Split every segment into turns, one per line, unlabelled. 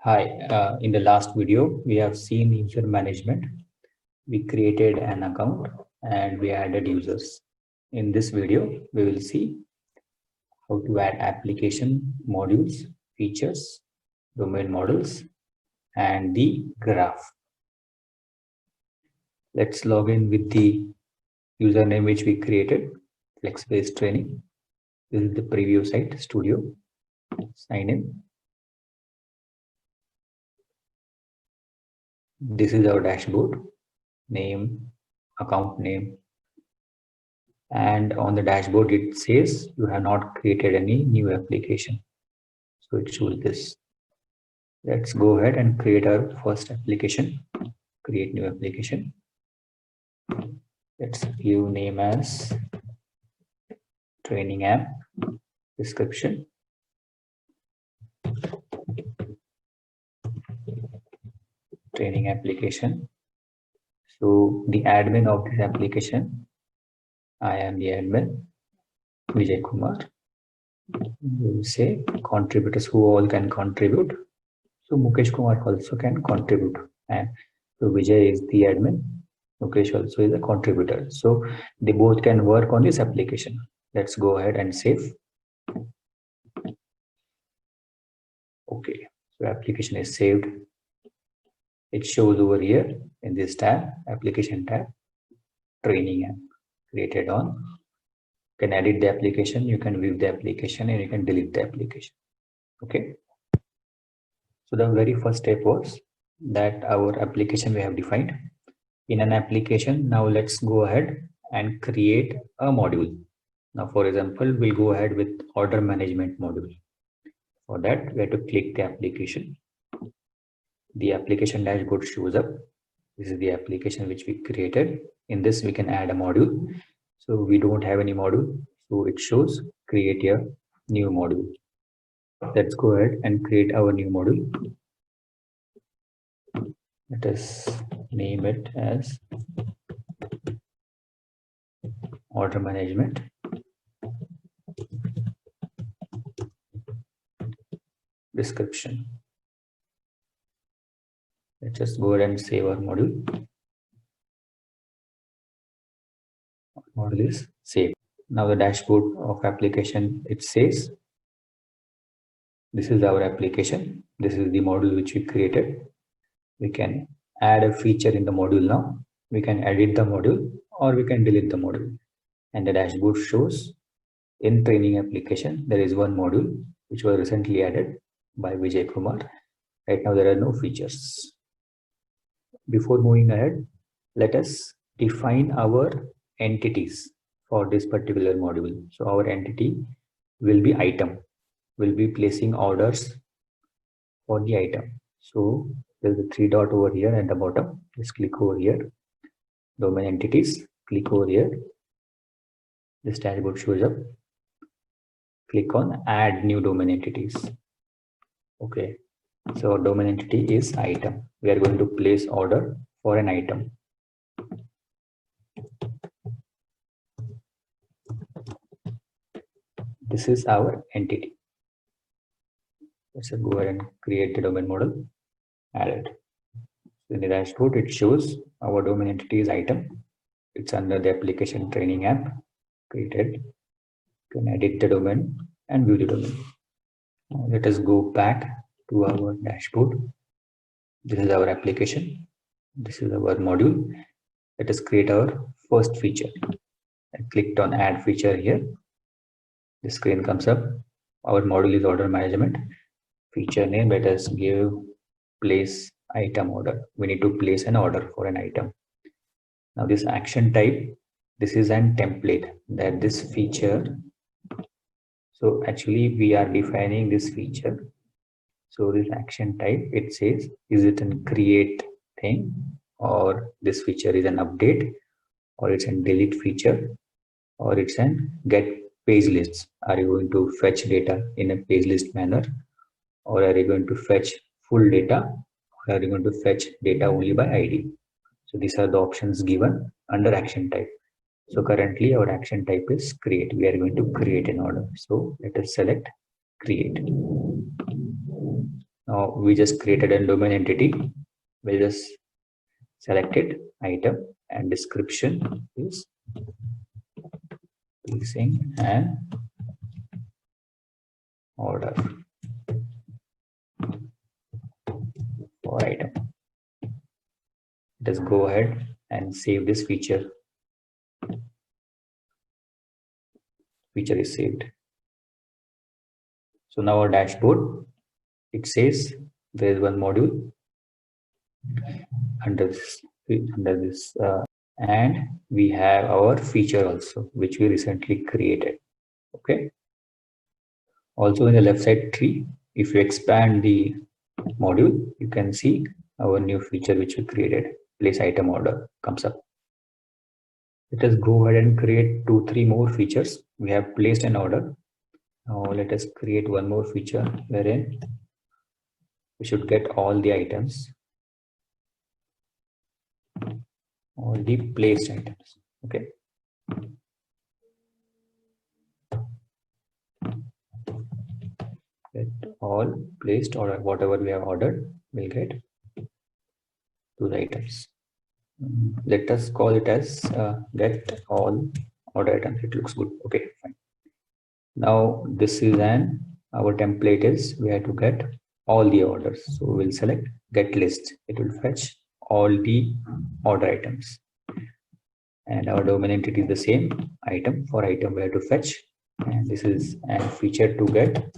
Hi, in the last video, we have seen user management. We created an account and we added users. In this video, we will see how to add application modules, features, domain models, and the graph. Let's log in with the username which we created, FlexBase Training. This is the preview site, Studio. Sign in. This is our dashboard, name, account name, and on the dashboard it says you have not created any new application, so it shows this. Let's go ahead and create our first application. Create new application. Let's give name as training app. Description: training application. So the admin of this application, I am the admin, Vijay Kumar. We will say contributors who all can contribute. So Mukesh Kumar also can contribute, and so Vijay is the admin, Mukesh also is a contributor. So they both can work on this application. Let's go ahead and save. Okay, so application is saved. It shows over here in this tab, application tab, training app created on. You can edit the application, you can view the application, and you can delete the application. Okay. So the very first step was that our application we have defined in an application. Now let's go ahead and create a module. Now, for example, we'll go ahead with order management module. For that, we have to click the application. The application dashboard shows up. This is the application which we created. In this, we can add a module. So we don't have any module. So it shows create a new module. Let's go ahead and create our new module. Let us name it as order management. Description. Let's just go ahead and save our module. Module is saved. Now the dashboard of application, it says this is our application. This is the module which we created. We can add a feature in the module now. We can edit the module or we can delete the module. And the dashboard shows in training application, there is one module which was recently added by Vijay Kumar. Right now, there are no features. Before moving ahead, let us define our entities for this particular module. So our entity will be item. We'll be placing orders for the item. So there's a 3 dot over here at the bottom. Just click over here. Domain entities. Click over here. This dashboard shows up. Click on add new domain entities. Okay. So our domain entity is item. We are going to place order for an item. This is our entity. Let's go ahead and create the domain model. Add it. In the dashboard, it shows our domain entity is item. It's under the application training app. Created. You can edit the domain and view the domain. Now let us go back to our dashboard. This is our application. This is our module. Let us create our first feature. I clicked on add feature here. The screen comes up. Our module is order management. Feature name, let us give place item order. We need to place an order for an item. Now this action type, this is an template that this feature. So actually we are defining this feature. So this action type, it says, is it a create thing, or this feature is an update, or it's a delete feature, or it's an get page lists. Are you going to fetch data in a page list manner, or are you going to fetch full data, or are you going to fetch data only by ID? So these are the options given under action type. So currently our action type is create. We are going to create an order. So let us select create. Now we just created a domain entity. We'll just select it, item, and description is placing an order for item. Let us go ahead and save this feature. Feature is saved. So now our dashboard, it says there is one module under this, and we have our feature also, which we recently created. Okay. Also in the left side tree, if you expand the module, you can see our new feature which we created, place item order comes up. Let us go ahead and create 2-3 more features. We have placed an order. Now let us create one more feature wherein we should get all the items, all the placed items. Okay. Get all placed or whatever we have ordered, we'll get those items. Let us call it as get all order items. It looks good. Okay, fine. Now this is our template is we have to get all the orders. So we'll select get list. It will fetch all the order items. And our domain entity is the same, item. For item we have to fetch, and this is a feature to get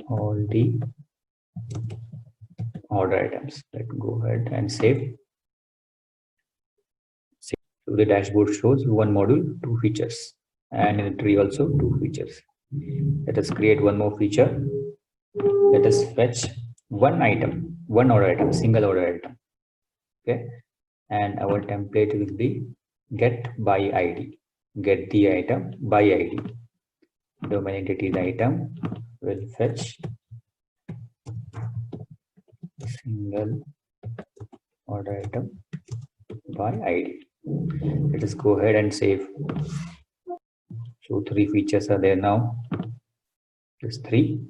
all the order items. Let's go ahead and save. So the dashboard shows one module, 2 features, and in the tree also 2 features. Let us create one more feature. Let us fetch one item, one order item, single order item. Okay, and our template will be get by ID. Get the item by ID. Domain entity is item. Will fetch single order item by ID. Let us go ahead and save. So 3 features are there now. Just 3.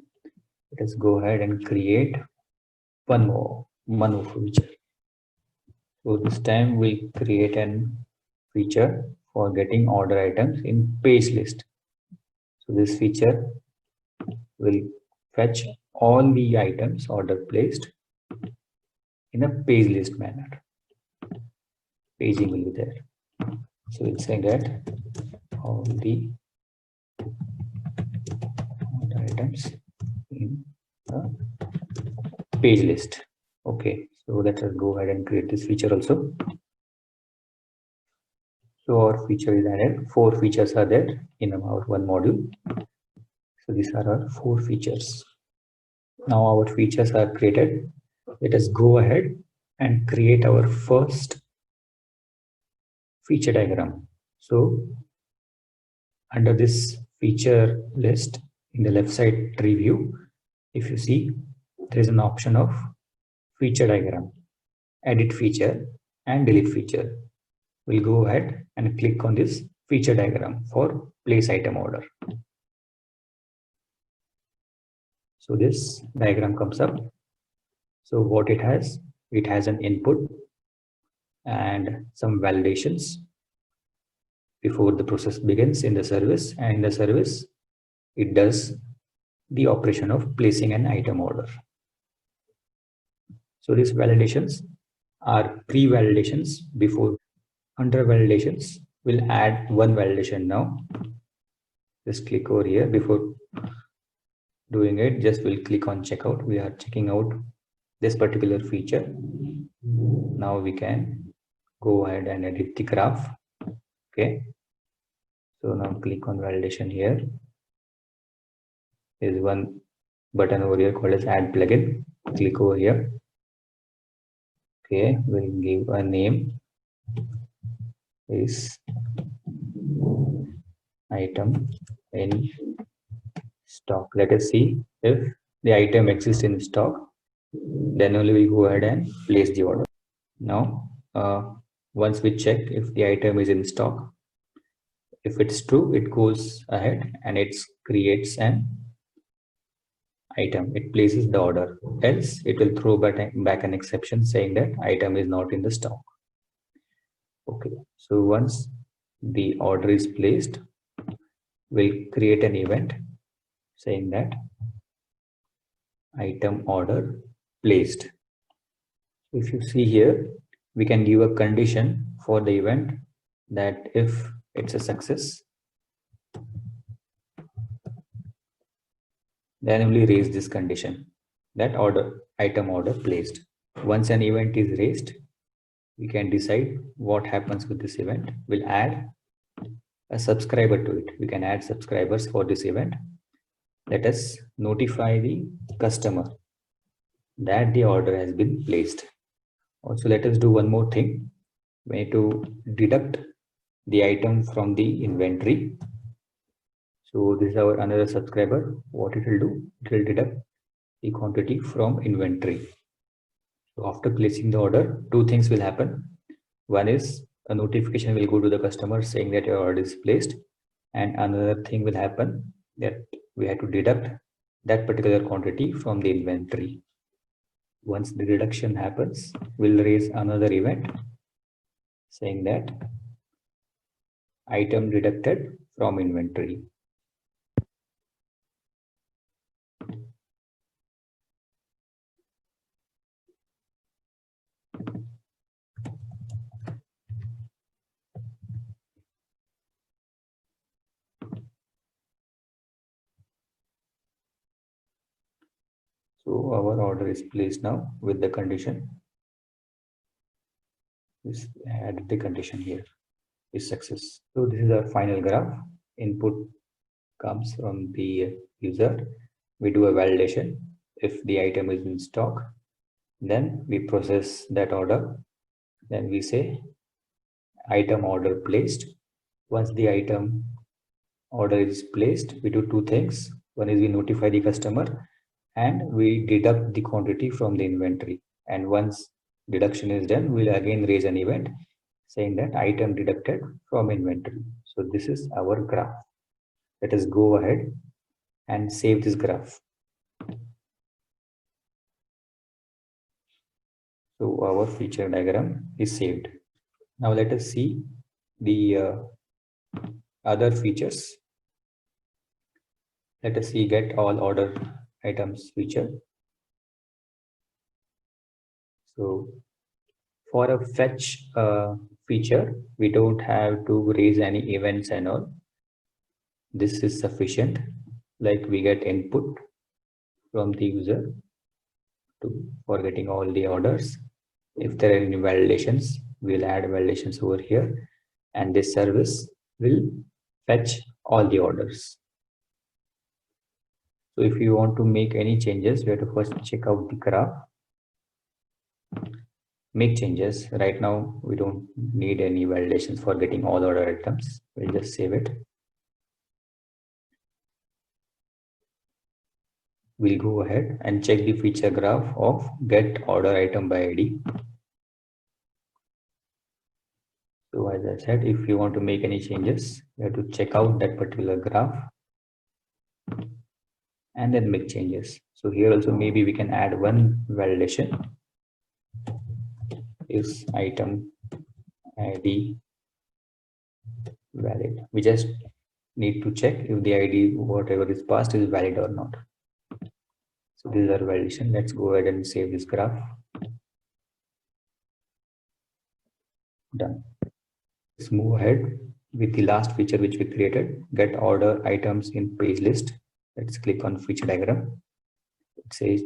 Let us go ahead and create one more feature. So this time we create an feature for getting order items in page list. So this feature will fetch all the items order placed in a page list manner. Paging will be there. So we'll say that all the order items in a page list. Okay, so let us go ahead and create this feature also. So our feature is added. 4 features are there in our one module. So these are our 4 features. Now our features are created. Let us go ahead and create our first feature diagram. So under this feature list in the left side tree view, if you see, there is an option of feature diagram, edit feature and delete feature. We'll go ahead and click on this feature diagram for place item order. So this diagram comes up. So what it has an input and some validations before the process begins in the service, and in the service it does the operation of placing an item order. So these validations are pre-validations before. Under validations, we'll add one validation now. Just click over here. Before doing it, just we'll click on checkout. We are checking out this particular feature. Now we can go ahead and edit the graph. Okay. So now click on validation here. There's one button over here called as add plugin. Click over here. Okay, we'll give a name is item in stock. Let us see if the item exists in stock. Then only we go ahead and place the order. Now, once we check if the item is in stock, if it's true, it goes ahead and it creates an item, it places the order. Else, it will throw back an exception saying that item is not in the stock. Okay, so once the order is placed, we'll create an event saying that item order placed. If you see here, we can give a condition for the event that if it's a success, then we raise this condition that item order placed. Once an event is raised, we can decide what happens with this event. We'll add a subscriber to it. We can add subscribers for this event. Let us notify the customer that the order has been placed. Also, let us do one more thing. We need to deduct the item from the inventory. So this is our another subscriber. What it will do, it will deduct the quantity from inventory. So after placing the order, two things will happen. One is a notification will go to the customer saying that your order is placed, and another thing will happen that we have to deduct that particular quantity from the inventory. Once the deduction happens, we'll raise another event saying that item deducted from inventory. So our order is placed now with the condition. This add the condition here is success. So this is our final graph. Input comes from the user. We do a validation. If the item is in stock, then we process that order. Then we say item order placed. Once the item order is placed, we do two things. One is we notify the customer and we deduct the quantity from the inventory. And once deduction is done, we'll again raise an event saying that item deducted from inventory. So this is our graph. Let us go ahead and save this graph. So our feature diagram is saved. Now let us see the other features. Let us see get all order items feature. So for a fetch feature, we don't have to raise any events and all. This is sufficient. Like we get input from the user for getting all the orders. If there are any validations, we'll add validations over here, and this service will fetch all the orders. So if you want to make any changes, we have to first check out the graph, make changes. Right now, we don't need any validations for getting all order items. We'll just save it. We'll go ahead and check the feature graph of get order item by ID. So as I said, if you want to make any changes, you have to check out that particular graph and then make changes. So here also maybe we can add one validation. Is item ID valid? We just need to check if the ID whatever is passed is valid or not. So this is our validation. Let's go ahead and save this graph. Done. Let's move ahead with the last feature which we created, get order items in page list. Let's click on feature diagram. It says,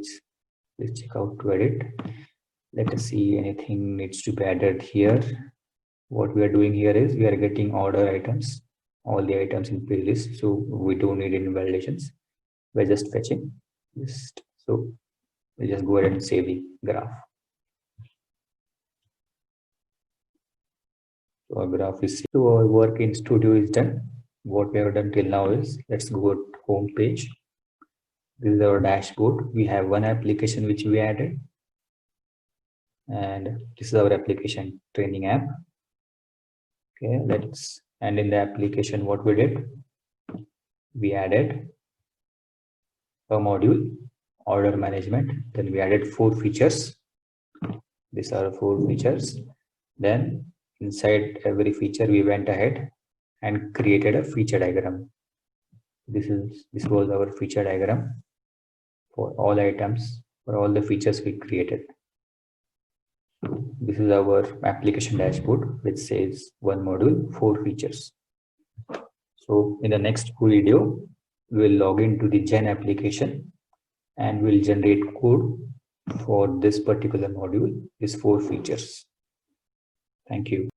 let's check out to edit. Let us see anything needs to be added here. What we are doing here is we are getting order items, all the items in page list. So we don't need any validations. We're just fetching. So we'll just go ahead and save the graph. So our graph is saved. So our work in Studio is done. What we have done till now is let's go to home page. This is our dashboard. We have one application which we added, and this is our application training app. Okay, and in the application, what we did, we added a module order management. Then we added 4 features. These are 4 features. Then inside every feature, we went ahead and created a feature diagram. This was our feature diagram for all items, for all the features we created. This is our application dashboard, which says 1 module, 4 features. So in the next video, we will log into the Gen application and we'll generate code for this particular module, these 4 features. Thank you.